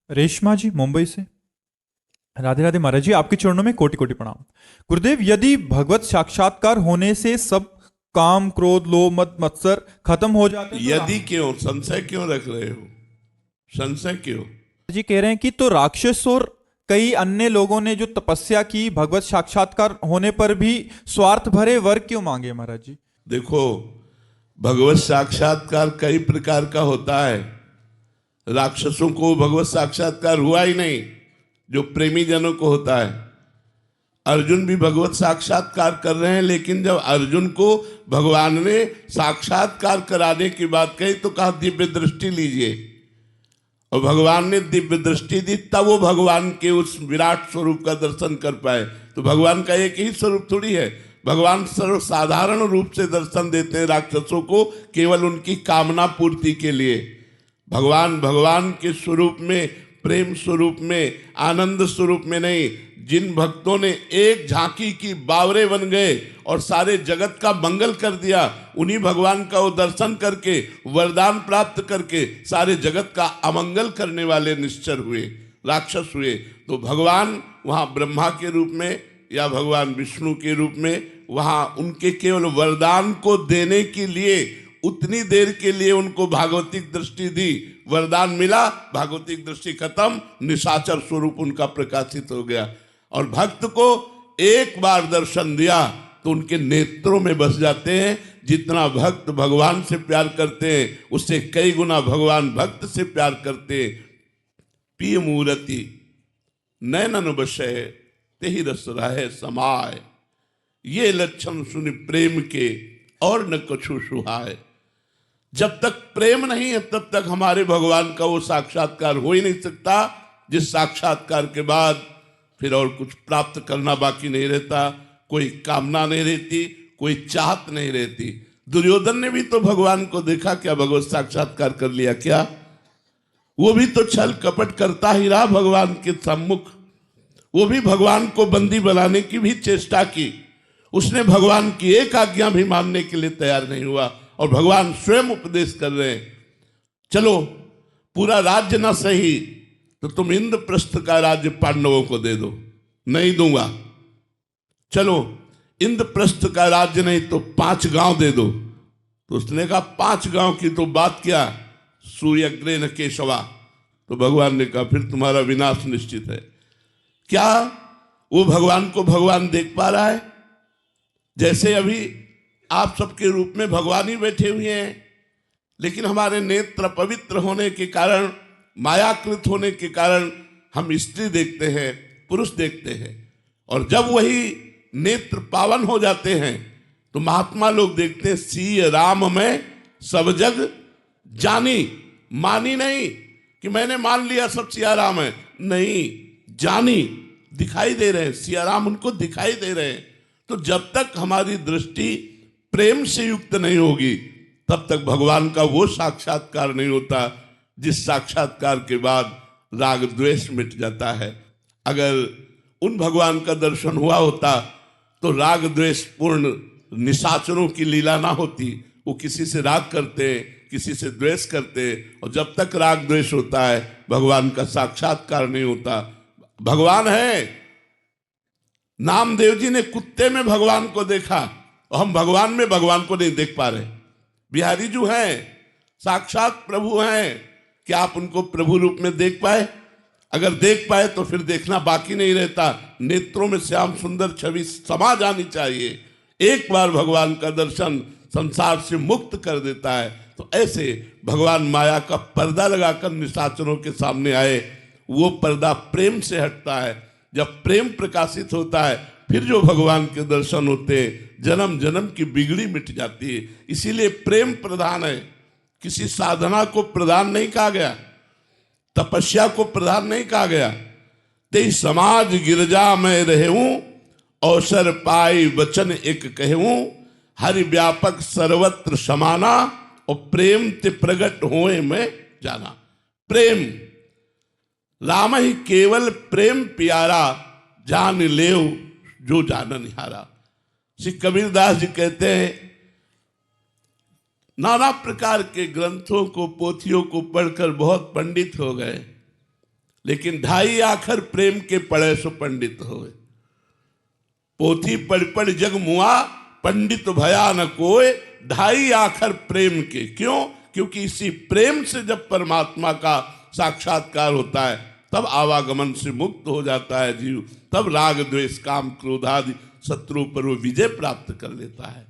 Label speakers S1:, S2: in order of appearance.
S1: रेशमा जी मुंबई से। राधे राधे महाराज जी, आपके चरणों में कोटि कोटि प्रणाम। गुरुदेव, यदि भगवत साक्षात्कार होने से सब काम क्रोध लोभ मत मत्सर खत्म हो जाते हैं
S2: यदि क्यों संशय क्यों रख रहे हो? संशय क्यों?
S1: जी कह रहे हैं कि तो राक्षस और कई अन्य लोगों ने जो तपस्या की भगवत साक्षात्कार होने पर भी स्वार्थ भरे वर क्यों मांगे महाराज जी?
S2: देखो, भगवत साक्षात्कार कई प्रकार का होता है। राक्षसों को भगवत साक्षात्कार हुआ ही नहीं जो प्रेमी जनों को होता है। अर्जुन भी भगवत साक्षात्कार कर रहे हैं, लेकिन जब अर्जुन को भगवान ने साक्षात्कार कराने की बात कही तो कहा दिव्य दृष्टि लीजिए, और भगवान ने दिव्य दृष्टि दी, तब वो भगवान के उस विराट स्वरूप का दर्शन कर पाए। तो भगवान का एक ही स्वरूप थोड़ी है। भगवान सर्वसाधारण रूप से दर्शन देते हैं राक्षसों को, केवल उनकी कामना पूर्ति के लिए। भगवान के स्वरूप में, प्रेम स्वरूप में, आनंद स्वरूप में नहीं। जिन भक्तों ने एक झांकी की बावरे बन गए और सारे जगत का मंगल कर दिया, उन्हीं भगवान का वो दर्शन करके वरदान प्राप्त करके सारे जगत का अमंगल करने वाले निश्चर हुए, राक्षस हुए। तो भगवान वहाँ ब्रह्मा के रूप में या भगवान विष्णु के रूप में वहाँ उनके केवल वरदान को देने के लिए उतनी देर के लिए उनको भागवतिक दृष्टि दी, वरदान मिला, भागवतिक दृष्टि खत्म, निशाचर स्वरूप उनका प्रकाशित हो गया। और भक्त को एक बार दर्शन दिया तो उनके नेत्रों में बस जाते हैं। जितना भक्त भगवान से प्यार करते हैं उससे कई गुना भगवान भक्त से प्यार करते हैं। पिय मूर्ति नैनन बशय तेहि रस रहे समाय, ये लक्षण सुनि प्रेम के और न कछु सुहाय। जब तक प्रेम नहीं है तब तक हमारे भगवान का वो साक्षात्कार हो ही नहीं सकता, जिस साक्षात्कार के बाद फिर और कुछ प्राप्त करना बाकी नहीं रहता, कोई कामना नहीं रहती, कोई चाहत नहीं रहती। दुर्योधन ने भी तो भगवान को देखा क्या? भगवत साक्षात्कार कर लिया क्या? वो भी तो छल कपट करता ही रहा भगवान के सम्मुख। वो भी भगवान को बंदी बनाने की भी चेष्टा की, उसने भगवान की एक आज्ञा भी मानने के लिए तैयार नहीं हुआ। और भगवान स्वयं उपदेश कर रहे हैं, चलो पूरा राज्य ना सही तो तुम इंद्रप्रस्थ का राज्य पांडवों को दे दो। नहीं दूंगा। चलो इंद्रप्रस्थ का राज्य नहीं तो 5 गांव दे दो। तो उसने कहा 5 गांव की तो बात क्या, सूर्यग्रेन केशवा। तो भगवान ने कहा फिर तुम्हारा विनाश निश्चित है। क्या वो भगवान को भगवान देख पा रहा है? जैसे अभी आप सबके रूप में भगवान ही बैठे हुए हैं, लेकिन हमारे नेत्र पवित्र होने के कारण, मायाकृत होने के कारण हम स्त्री देखते हैं, पुरुष देखते हैं। और जब वही नेत्र पावन हो जाते हैं तो महात्मा लोग देखते हैं सिय राम में सब जग जानी। मानी नहीं कि मैंने मान लिया सब सिया राम है, नहीं, जानी, दिखाई दे रहे हैं, सिया राम उनको दिखाई दे रहे हैं। तो जब तक हमारी दृष्टि प्रेम से युक्त नहीं होगी तब तक भगवान का वो साक्षात्कार नहीं होता जिस साक्षात्कार के बाद राग द्वेष मिट जाता है। अगर उन भगवान का दर्शन हुआ होता तो राग द्वेष पूर्ण निशाचरों की लीला ना होती। वो किसी से राग करते हैं, किसी से द्वेष करते हैं, और जब तक राग द्वेष होता है भगवान का साक्षात्कार नहीं होता। भगवान है, नामदेव जी ने कुत्ते में भगवान को देखा और हम भगवान में भगवान को नहीं देख पा रहे। बिहारी जो हैं साक्षात प्रभु हैं, क्या आप उनको प्रभु रूप में देख पाए? अगर देख पाए तो फिर देखना बाकी नहीं रहता। नेत्रों में श्याम सुंदर छवि समा जानी चाहिए। एक बार भगवान का दर्शन संसार से मुक्त कर देता है। तो ऐसे भगवान माया का पर्दा लगाकर निशाचरों के सामने आए, वो पर्दा प्रेम से हटता है। जब प्रेम प्रकाशित होता है फिर जो भगवान के दर्शन होते हैं, जन्म जन्म की बिगड़ी मिट जाती है। इसीलिए प्रेम प्रधान है, किसी साधना को प्रधान नहीं कहा गया, तपस्या को प्रधान नहीं कहा गया। ते समाज गिरजा में रहूं, अवसर पाई वचन एक कहूं, हरि व्यापक सर्वत्र समाना, और प्रेम ते प्रगट होए में जाना। प्रेम, राम ही केवल प्रेम प्यारा, जान लेव जो जानन हारा। श्री कबीरदास जी कहते हैं, नाना प्रकार के ग्रंथों को, पोथियों को पढ़कर बहुत पंडित हो गए, लेकिन ढाई आखर प्रेम के पढ़े सो पंडित होए। पोथी पढ़ पढ़ जग मुआ, पंडित भया न कोय, ढाई आखर प्रेम के। क्यों? क्योंकि इसी प्रेम से जब परमात्मा का साक्षात्कार होता है तब आवागमन से मुक्त हो जाता है जीव, तब राग द्वेष काम क्रोध आदि शत्रु पर वो विजय प्राप्त कर लेता है।